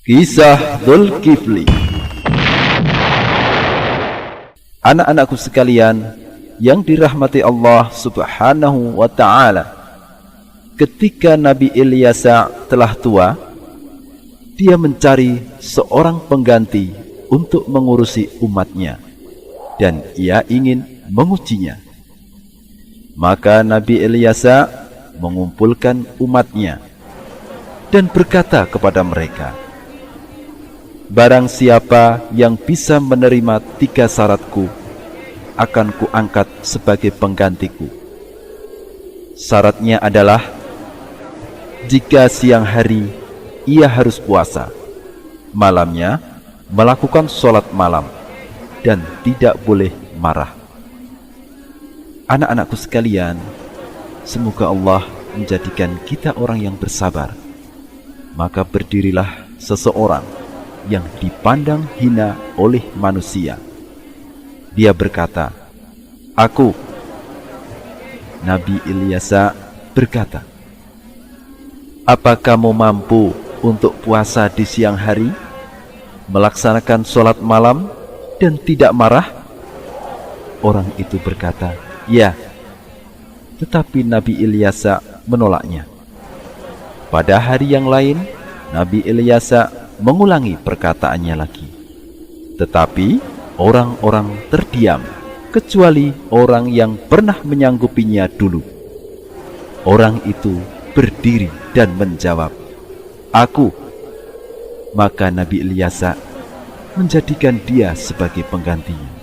Kisah Dzulkifli. Anak-anakku sekalian yang dirahmati Allah Subhanahu wa ta'ala, ketika Nabi Ilyas telah tua, dia mencari seorang pengganti untuk mengurusi umatnya, dan ia ingin mengujinya. Maka Nabi Ilyas mengumpulkan umatnya dan berkata kepada mereka, "Barang siapa yang bisa menerima 3 syaratku, akan kuangkat sebagai penggantiku. Syaratnya adalah, jika siang hari ia harus puasa, malamnya melakukan sholat malam, dan tidak boleh marah." Anak-anakku sekalian, semoga Allah menjadikan kita orang yang bersabar. Maka berdirilah seseorang yang dipandang hina oleh manusia. Dia berkata, "Aku." Nabi Ilyas berkata, "Apa kamu mampu untuk puasa di siang hari, melaksanakan sholat malam, dan tidak marah?" Orang itu berkata, "Ya." Tetapi Nabi Ilyas menolaknya. Pada hari yang lain, Nabi Ilyas mengulangi perkataannya lagi. Tetapi orang-orang terdiam, kecuali orang yang pernah menyanggupinya dulu. Orang itu berdiri dan menjawab, "Aku." Maka Nabi Ilyas menjadikan dia sebagai penggantinya.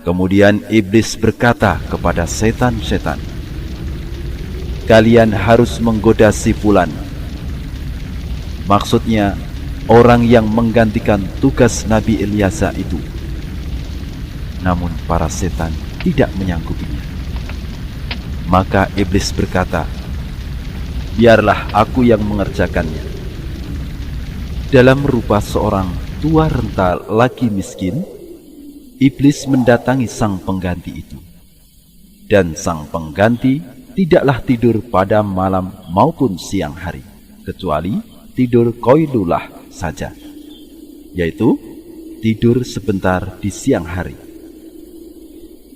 Kemudian iblis berkata kepada setan-setan, "Kalian harus menggoda si fulan." Maksudnya orang yang menggantikan tugas Nabi Ilyas itu. Namun para setan tidak menyanggupinya. Maka iblis berkata, "Biarlah aku yang mengerjakannya." Dalam rupa seorang tua renta laki miskin, iblis mendatangi sang pengganti itu. Dan sang pengganti tidaklah tidur pada malam maupun siang hari, kecuali tidur qailulah saja, yaitu tidur sebentar di siang hari.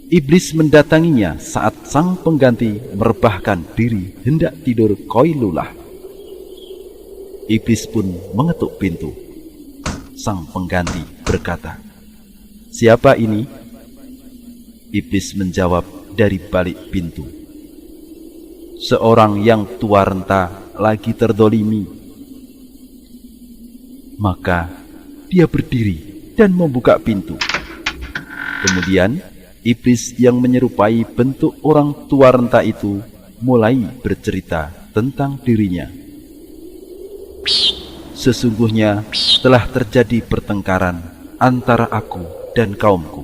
Iblis mendatanginya saat sang pengganti merebahkan diri hendak tidur qailulah. Iblis pun mengetuk pintu. Sang pengganti berkata, "Siapa ini?" Iblis menjawab dari balik pintu, "Seorang yang tua renta lagi terdolimi." Maka dia berdiri dan membuka pintu. Kemudian iblis yang menyerupai bentuk orang tua renta itu mulai bercerita tentang dirinya. "Sesungguhnya telah terjadi pertengkaran antara aku dan kaumku.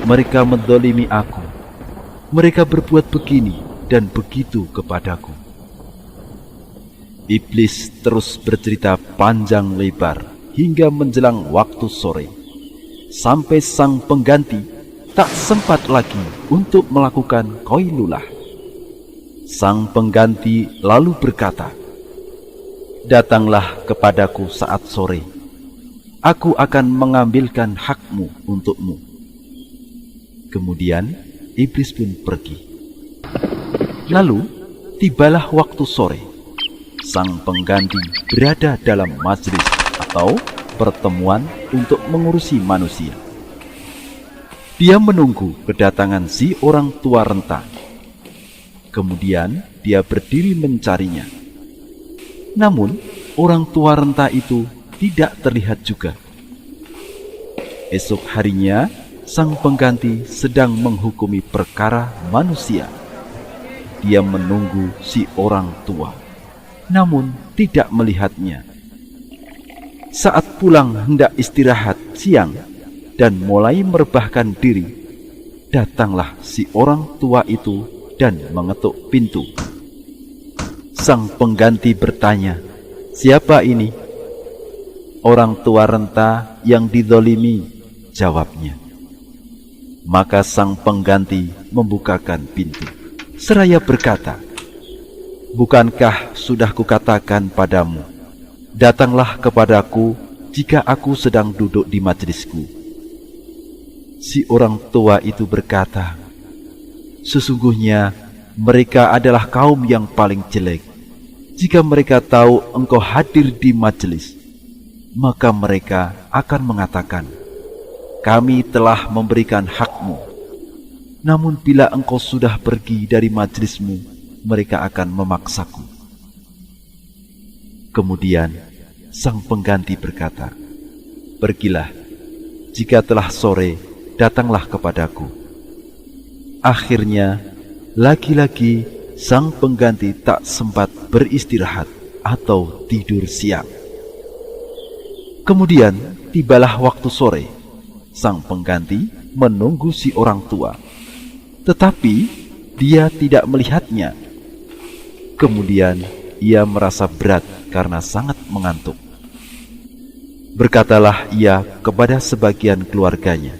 Mereka mendolimi aku. Mereka berbuat begini dan begitu kepadaku." Iblis terus bercerita panjang lebar hingga menjelang waktu sore, sampai sang pengganti tak sempat lagi untuk melakukan qailulah. Sang pengganti lalu berkata, "Datanglah kepadaku saat sore. Aku akan mengambilkan hakmu untukmu." Kemudian iblis pun pergi. Lalu tibalah waktu sore. Sang pengganti berada dalam majlis atau pertemuan untuk mengurusi manusia. Dia menunggu kedatangan si orang tua renta. Kemudian dia berdiri mencarinya. Namun orang tua renta itu tidak terlihat juga. Esok harinya sang pengganti sedang menghukumi perkara manusia. Dia menunggu si orang tua, namun tidak melihatnya. Saat pulang hendak istirahat siang dan mulai merebahkan diri, datanglah si orang tua itu dan mengetuk pintu. Sang pengganti bertanya, "Siapa ini?" "Orang tua renta yang dizalimi," jawabnya. Maka sang pengganti membukakan pintu seraya berkata, "Bukankah sudah kukatakan padamu datanglah kepadaku jika aku sedang duduk di majelisku. Si orang tua itu berkata, sesungguhnya mereka adalah kaum yang paling jelek. Jika mereka tahu engkau hadir di majelis, maka mereka akan mengatakan, kami telah memberikan hakmu. Namun bila engkau sudah pergi dari majelismu, mereka akan memaksaku. Kemudian sang pengganti berkata, pergilah, jika telah sore, datanglah kepadaku. Akhirnya, lagi-lagi sang pengganti tak sempat beristirahat atau tidur siang. Kemudian tibalah waktu sore. Sang pengganti menunggu si orang tua, tetapi dia tidak melihatnya. Kemudian ia merasa berat karena sangat mengantuk. Berkatalah ia kepada sebagian keluarganya,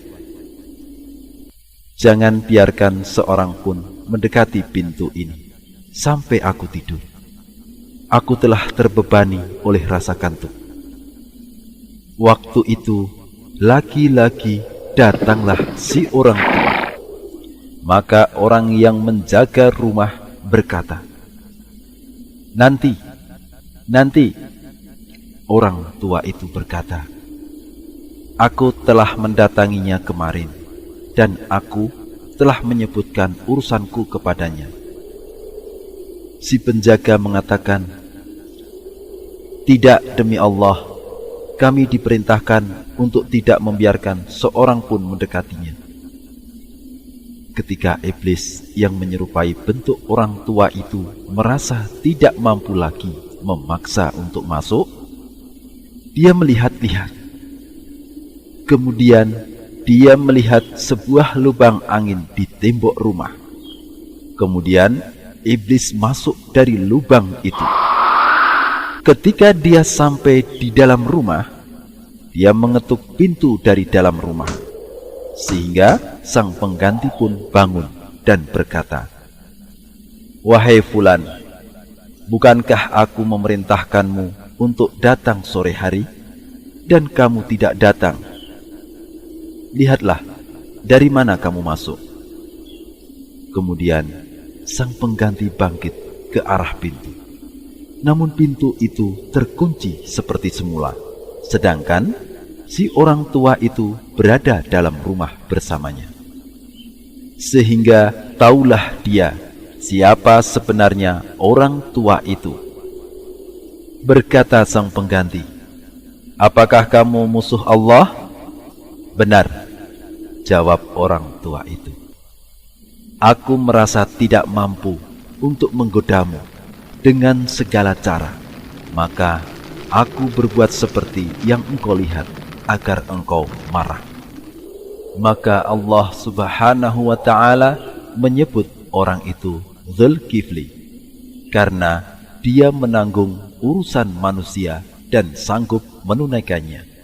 jangan biarkan seorang pun mendekati pintu ini sampai aku tidur. Aku telah terbebani oleh rasa kantuk. Waktu itu lagi-lagi datanglah si orang tua. Maka orang yang menjaga rumah berkata, nanti. Orang tua itu berkata, aku telah mendatanginya kemarin, dan aku telah menyebutkan urusanku kepadanya. Si penjaga mengatakan, tidak, demi Allah, kami diperintahkan untuk tidak membiarkan seorang pun mendekatinya. Ketika iblis yang menyerupai bentuk orang tua itu merasa tidak mampu lagi memaksa untuk masuk, dia melihat-lihat. Kemudian dia melihat sebuah lubang angin di tembok rumah. Kemudian iblis masuk dari lubang itu. Ketika dia sampai di dalam rumah, dia mengetuk pintu dari dalam rumah, sehingga sang pengganti pun bangun dan berkata, wahai fulan, bukankah aku memerintahkanmu untuk datang sore hari, dan kamu tidak datang? Lihatlah, dari mana kamu masuk? Kemudian sang pengganti bangkit ke arah pintu. Namun pintu itu terkunci seperti semula, sedangkan si orang tua itu berada dalam rumah bersamanya. Sehingga taulah dia siapa sebenarnya orang tua itu. Berkata sang pengganti, apakah kamu musuh Allah? Benar, jawab orang tua itu. Aku merasa tidak mampu untuk menggodamu dengan segala cara, maka aku berbuat seperti yang engkau lihat agar engkau marah. Maka Allah Subhanahu wa ta'ala menyebut orang itu Dzulkifli karena dia menanggung urusan manusia dan sanggup menunaikannya.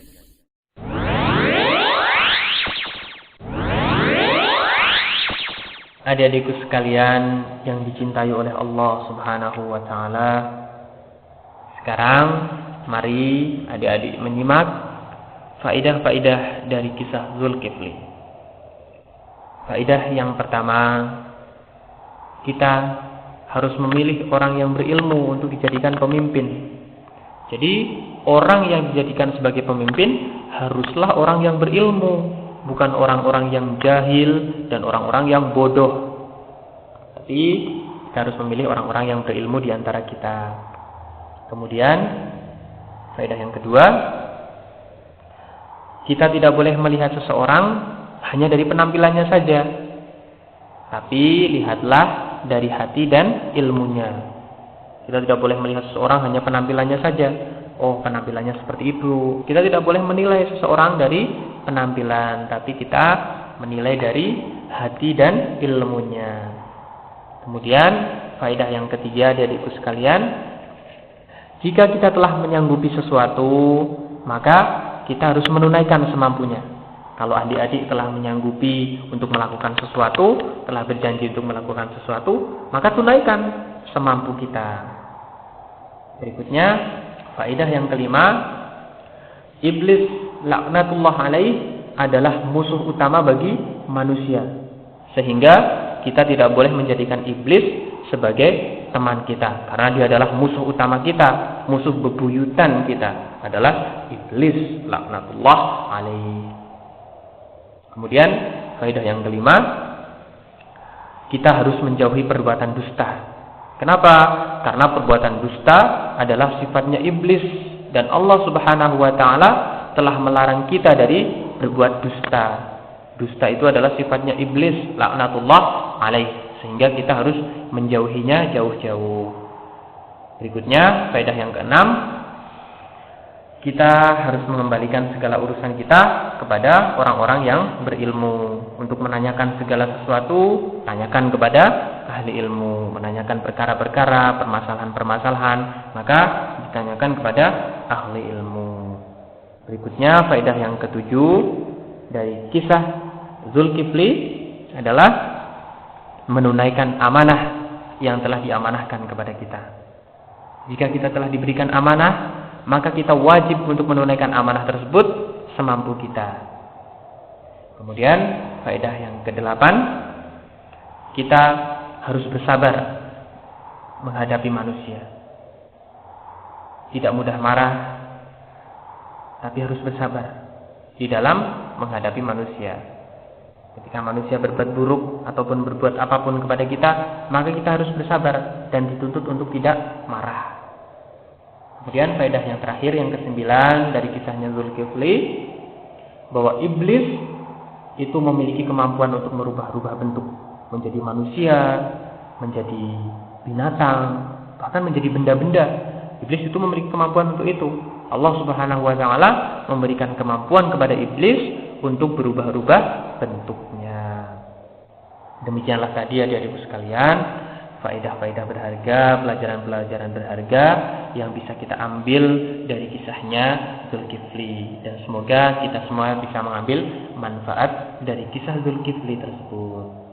Adik-adikku sekalian yang dicintai oleh Allah Subhanahu wa ta'ala, sekarang mari adik-adik menyimak faidah-faidah dari kisah Dzulkifli. Faidah yang pertama, kita harus memilih orang yang berilmu untuk dijadikan pemimpin. Jadi orang yang dijadikan sebagai pemimpin haruslah orang yang berilmu, bukan orang-orang yang jahil dan orang-orang yang bodoh. Tapi kita harus memilih orang-orang yang berilmu di antara kita. Kemudian faedah yang kedua, kita tidak boleh melihat seseorang hanya dari penampilannya saja, tapi lihatlah dari hati dan ilmunya. Kita tidak boleh melihat seseorang hanya penampilannya saja. Oh, penampilannya seperti itu. Kita tidak boleh menilai seseorang dari penampilan, tapi kita menilai dari hati dan ilmunya. Kemudian faedah yang ketiga dari adikku sekalian, jika kita telah menyanggupi sesuatu, maka kita harus menunaikan semampunya. Kalau adik-adik telah menyanggupi untuk melakukan sesuatu, telah berjanji untuk melakukan sesuatu, maka tunaikan semampu kita. Berikutnya, Faedah yang kelima, iblis laknatullah alaih adalah musuh utama bagi manusia. Sehingga kita tidak boleh menjadikan iblis sebagai teman kita, karena dia adalah musuh utama kita, musuh bebuyutan kita adalah iblis laknatullah alaih. Kemudian faedah yang kelima, kita harus menjauhi perbuatan dusta. Kenapa? Karena perbuatan dusta adalah sifatnya iblis dan Allah Subhanahu wa taala telah melarang kita dari berbuat dusta. Dusta itu adalah sifatnya iblis laknatullah alaih, sehingga kita harus menjauhinya jauh-jauh. Berikutnya, faedah yang keenam, kita harus mengembalikan segala urusan kita kepada orang-orang yang berilmu. Untuk menanyakan segala sesuatu, tanyakan kepada ahli ilmu. Menanyakan perkara-perkara, permasalahan-permasalahan, maka ditanyakan kepada ahli ilmu. Berikutnya, faedah yang ketujuh dari kisah Zulkifli adalah menunaikan amanah yang telah diamanahkan kepada kita. Jika kita telah diberikan amanah, maka kita wajib untuk menunaikan amanah tersebut semampu kita. Kemudian faedah yang kedelapan, kita harus bersabar menghadapi manusia. Tidak mudah marah, tapi harus bersabar di dalam menghadapi manusia. Ketika manusia berbuat buruk ataupun berbuat apapun kepada kita, maka kita harus bersabar dan dituntut untuk tidak marah. Kemudian faedah yang terakhir, yang kesembilan dari kisahnya Zulkifli, bahwa iblis itu memiliki kemampuan untuk merubah-rubah bentuk, menjadi manusia, menjadi binatang, bahkan menjadi benda-benda. Iblis itu memiliki kemampuan untuk itu. Allah Subhanahu wa taala memberikan kemampuan kepada iblis untuk berubah-ubah bentuknya. Demikianlah tadi adik-adikku sekalian, faedah-faedah berharga, pelajaran-pelajaran berharga yang bisa kita ambil dari kisahnya Zulkifli, dan semoga kita semua bisa mengambil manfaat dari kisah Zulkifli tersebut.